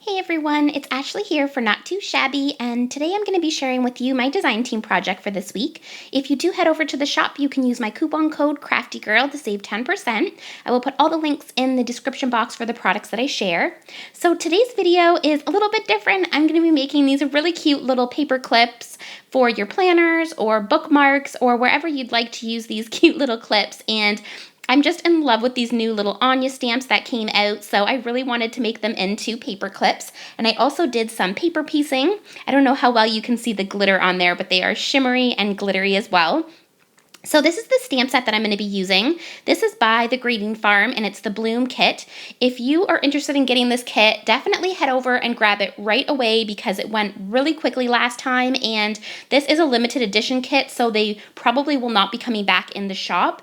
Hey everyone, it's Ashley here for Not Too Shabby, and today I'm going to be sharing with you my design team project for this week. If you do head over to the shop, you can use my coupon code CraftyGirl to save 10%. I will put all the links in the description box for the products that I share. So today's video is a little bit different. I'm going to be making these really cute little paper clips for your planners or bookmarks or wherever you'd like to use these cute little clips, and I'm just in love with these new little Anya stamps that came out, so I really wanted to make them into paper clips. And I also did some paper piecing. I don't know how well you can see the glitter on there, but they are shimmery and glittery as well. So this is the stamp set that I'm going to be using. This is by the Grading Farm, and it's the Bloom kit. If you are interested in getting this kit, definitely head over and grab it right away because it went really quickly last time, and this is a limited edition kit, so they probably will not be coming back in the shop.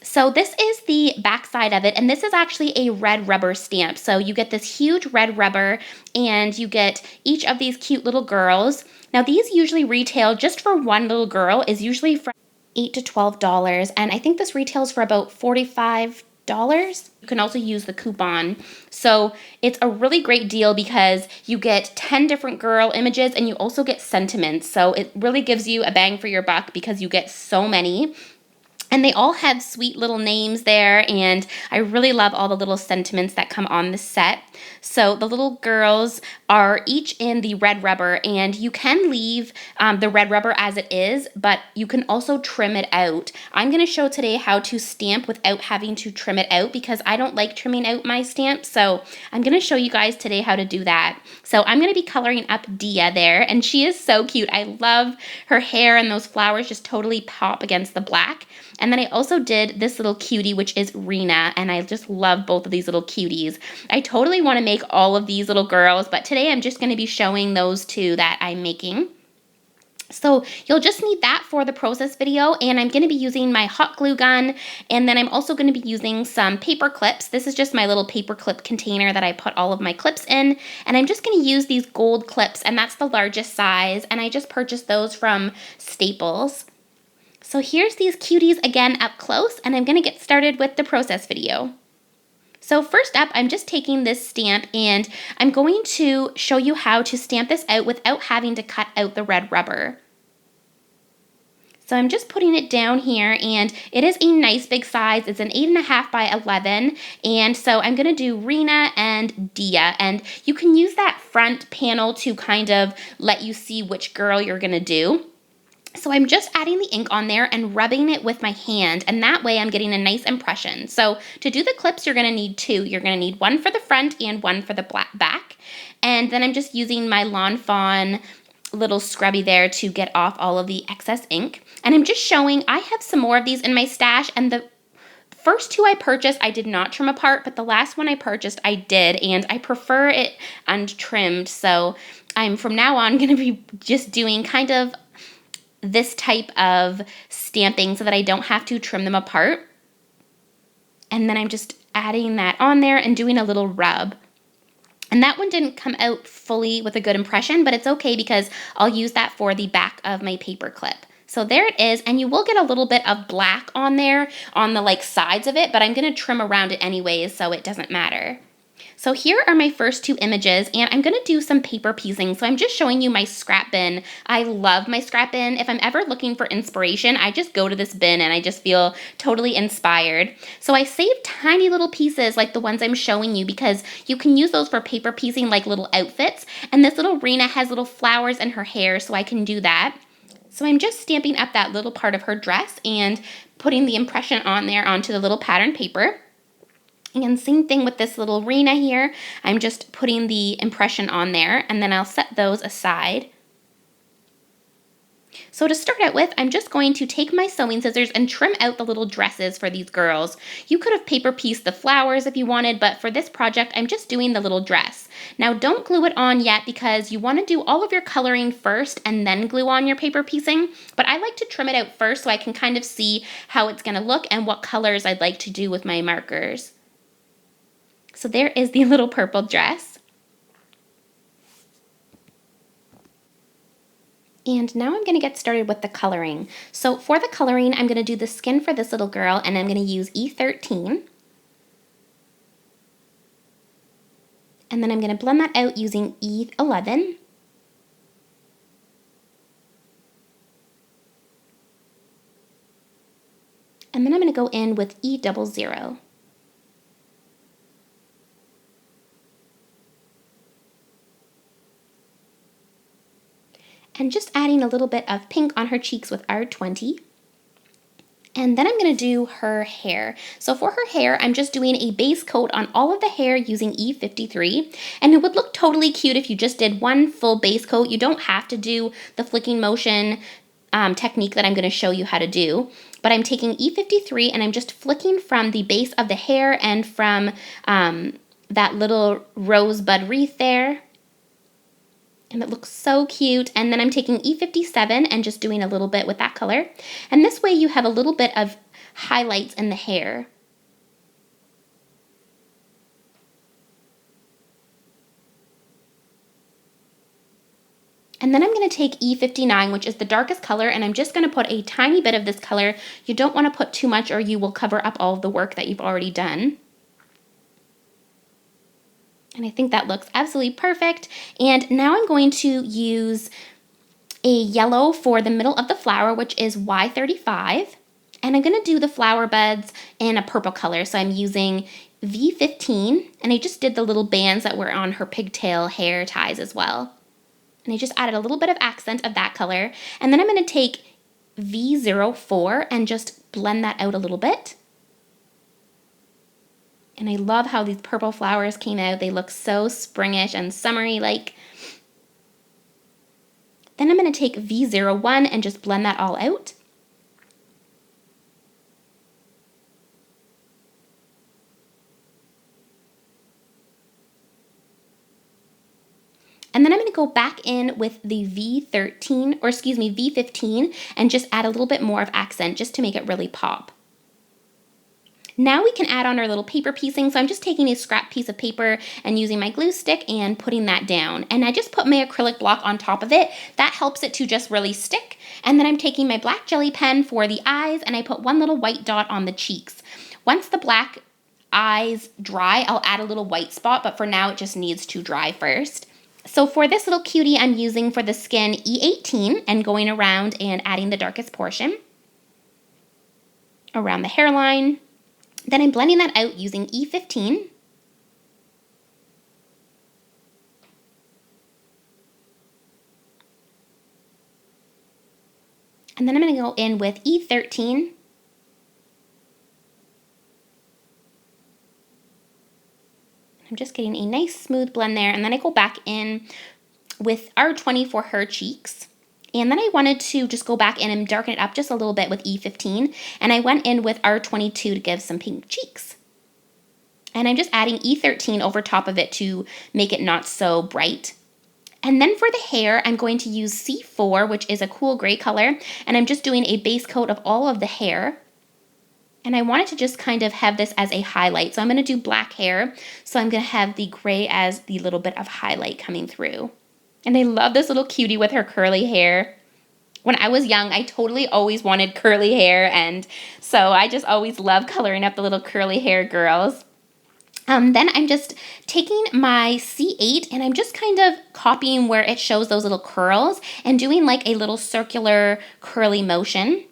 So this is the back side of it, and this is actually a red rubber stamp. So you get this huge red rubber, and you get each of these cute little girls. Now these usually retail, just for one little girl, is usually from $8 to $12, and I think this retails for about $45. You can also use the coupon. So it's a really great deal because you get 10 different girl images, and you also get sentiments. So it really gives you a bang for your buck because you get so many. And they all have sweet little names there, and I really love all the little sentiments that come on the set. So the little girls are each in the red rubber, and you can leave the red rubber as it is, but you can also trim it out. I'm going to show today how to stamp without having to trim it out because I don't like trimming out my stamps, so I'm going to show you guys today how to do that. So I'm going to be coloring up Dia there, and she is so cute. I love her hair, and those flowers just totally pop against the black. And then I also did this little cutie, which is Rena, and I just love both of these little cuties. I totally want to make all of these little girls, but today I'm just going to be showing those two that I'm making. So you'll just need that for the process video, and I'm going to be using my hot glue gun, and then I'm also going to be using some paper clips. This is just my little paper clip container that I put all of my clips in, and I'm just going to use these gold clips, and that's the largest size, and I just purchased those from Staples. So here's these cuties again up close, and I'm going to get started with the process video. So first up, I'm just taking this stamp, and I'm going to show you how to stamp this out without having to cut out the red rubber. So I'm just putting it down here, and it is a nice big size. It's an 8.5 by 11, and so I'm going to do Rena and Dia, and you can use that front panel to kind of let you see which girl you're going to do. So I'm just adding the ink on there and rubbing it with my hand, and that way I'm getting a nice impression. So to do the clips, you're going to need two. You're going to need one for the front and one for the back. And then I'm just using my Lawn Fawn little scrubby there to get off all of the excess ink. And I'm just showing, I have some more of these in my stash, and the first two I purchased, I did not trim apart, but the last one I purchased, I did, and I prefer it untrimmed. So I'm from now on going to be just doing kind of this type of stamping so that I don't have to trim them apart. And then I'm just adding that on there and doing a little rub. And that one didn't come out fully with a good impression, but it's okay because I'll use that for the back of my paper clip. So there it is, and you will get a little bit of black on there on the sides of it, but I'm going to trim around it anyways, so it doesn't matter. So here are my first two images, and I'm going to do some paper piecing. So I'm just showing you my scrap bin. I love my scrap bin. If I'm ever looking for inspiration, I just go to this bin and I just feel totally inspired. So I saved tiny little pieces like the ones I'm showing you because you can use those for paper piecing like little outfits. And this little Rena has little flowers in her hair, so I can do that. So I'm just stamping up that little part of her dress and putting the impression on there onto the little pattern paper. And same thing with this little Rena here. I'm just putting the impression on there, and then I'll set those aside. So to start out with, I'm just going to take my sewing scissors and trim out the little dresses for these girls. You could have paper pieced the flowers if you wanted, but for this project, I'm just doing the little dress. Now don't glue it on yet because you want to do all of your coloring first and then glue on your paper piecing, but I like to trim it out first so I can kind of see how it's going to look and what colors I'd like to do with my markers. So there is the little purple dress. And now I'm going to get started with the coloring. So for the coloring, I'm going to do the skin for this little girl, and I'm going to use E13. And then I'm going to blend that out using E11. And then I'm going to go in with E00. And just adding a little bit of pink on her cheeks with R20. And then I'm going to do her hair. So for her hair, I'm just doing a base coat on all of the hair using E53. And it would look totally cute if you just did one full base coat. You don't have to do the flicking motion technique that I'm going to show you how to do. But I'm taking E53 and I'm just flicking from the base of the hair and from that little rosebud wreath there. And it looks so cute. And then I'm taking E57 and just doing a little bit with that color. And this way you have a little bit of highlights in the hair. And then I'm going to take E59, which is the darkest color, and I'm just going to put a tiny bit of this color. You don't want to put too much or you will cover up all of the work that you've already done. And I think that looks absolutely perfect. And now I'm going to use a yellow for the middle of the flower, which is Y35. And I'm going to do the flower buds in a purple color. So I'm using V15. And I just did the little bands that were on her pigtail hair ties as well. And I just added a little bit of accent of that color. And then I'm going to take V04 and just blend that out a little bit. And I love how these purple flowers came out. They look so springish and summery like. Then I'm going to take V01 and just blend that all out. And then I'm going to go back in with the V15 and just add a little bit more of accent just to make it really pop. Now we can add on our little paper piecing. So I'm just taking a scrap piece of paper and using my glue stick and putting that down. And I just put my acrylic block on top of it. That helps it to just really stick. And then I'm taking my black jelly pen for the eyes and I put one little white dot on the cheeks. Once the black eyes dry, I'll add a little white spot, but for now it just needs to dry first. So for this little cutie, I'm using for the skin E18 and going around and adding the darkest portion around the hairline. Then I'm blending that out using E15. And then I'm going to go in with E13. I'm just getting a nice smooth blend there. And then I go back in with R20 for her cheeks. And then I wanted to just go back in and darken it up just a little bit with E15. And I went in with R22 to give some pink cheeks. And I'm just adding E13 over top of it to make it not so bright. And then for the hair, I'm going to use C4, which is a cool gray color. And I'm just doing a base coat of all of the hair. And I wanted to just kind of have this as a highlight. So I'm going to do black hair. So I'm going to have the gray as the little bit of highlight coming through. And I love this little cutie with her curly hair. When I was young, I totally always wanted curly hair, and so I just always love coloring up the little curly hair girls. Then I'm just taking my C8 and I'm just kind of copying where it shows those little curls and doing like a little circular curly motion.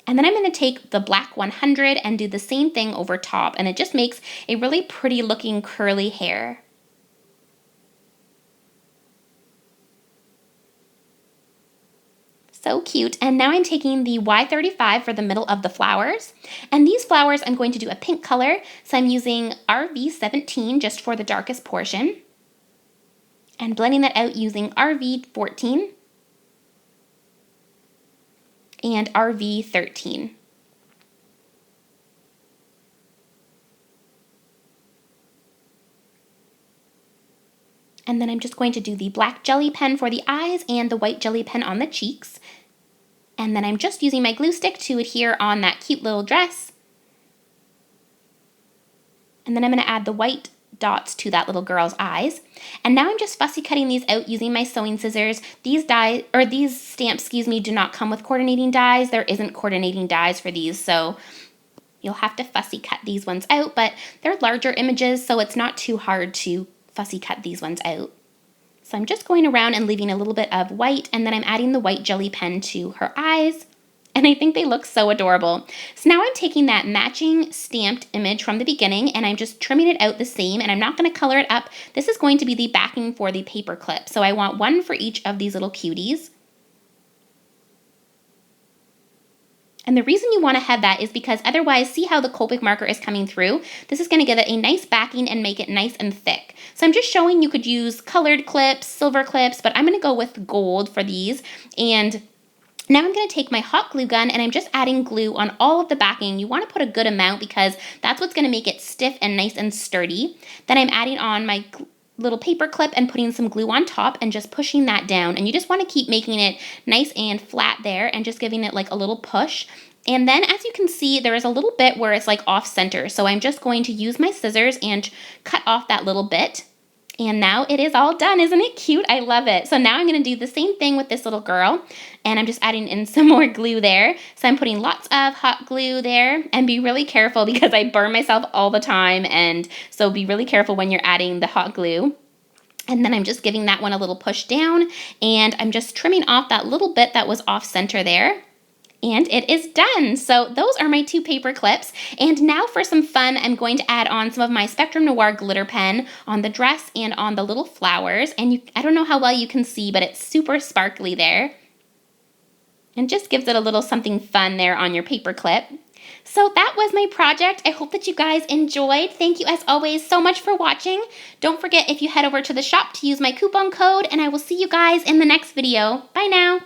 And then I'm going to take the black 100 and do the same thing over top, and it just makes a really pretty looking curly hair. So cute. And now I'm taking the Y35 for the middle of the flowers. And these flowers I'm going to do a pink color. So I'm using RV17 just for the darkest portion. And blending that out using RV14 and RV13. And then I'm just going to do the black jelly pen for the eyes and the white jelly pen on the cheeks. And then I'm just using my glue stick to adhere on that cute little dress. And then I'm going to add the white dots to that little girl's eyes. And now I'm just fussy cutting these out using my sewing scissors. These stamps, do not come with coordinating dies. There isn't coordinating dies for these, so you'll have to fussy cut these ones out, but they're larger images, so it's not too hard to fussy cut these ones out. So I'm just going around and leaving a little bit of white, and then I'm adding the white jelly pen to her eyes. And I think they look so adorable. So now I'm taking that matching stamped image from the beginning and I'm just trimming it out the same, and I'm not going to color it up. This is going to be the backing for the paper clip. So I want one for each of these little cuties. And the reason you want to have that is because otherwise, see how the Copic marker is coming through? This is going to give it a nice backing and make it nice and thick. So I'm just showing you could use colored clips, silver clips, but I'm going to go with gold for these. And now I'm going to take my hot glue gun and I'm just adding glue on all of the backing. You want to put a good amount because that's what's going to make it stiff and nice and sturdy. Then I'm adding on my little paper clip and putting some glue on top and just pushing that down. And you just want to keep making it nice and flat there and just giving it like a little push. And then as you can see, there is a little bit where it's like off center. So I'm just going to use my scissors and cut off that little bit. And now it is all done. Isn't it cute? I love it. So now I'm going to do the same thing with this little girl. And I'm just adding in some more glue there. So I'm putting lots of hot glue there. And be really careful because I burn myself all the time. And so be really careful when you're adding the hot glue. And then I'm just giving that one a little push down. And I'm just trimming off that little bit that was off center there. And it is done. So those are my 2 paper clips. And now for some fun, I'm going to add on some of my Spectrum Noir glitter pen on the dress and on the little flowers. And I don't know how well you can see, but it's super sparkly there. And just gives it a little something fun there on your paper clip. So that was my project. I hope that you guys enjoyed. Thank you as always so much for watching. Don't forget if you head over to the shop to use my coupon code, and I will see you guys in the next video. Bye now.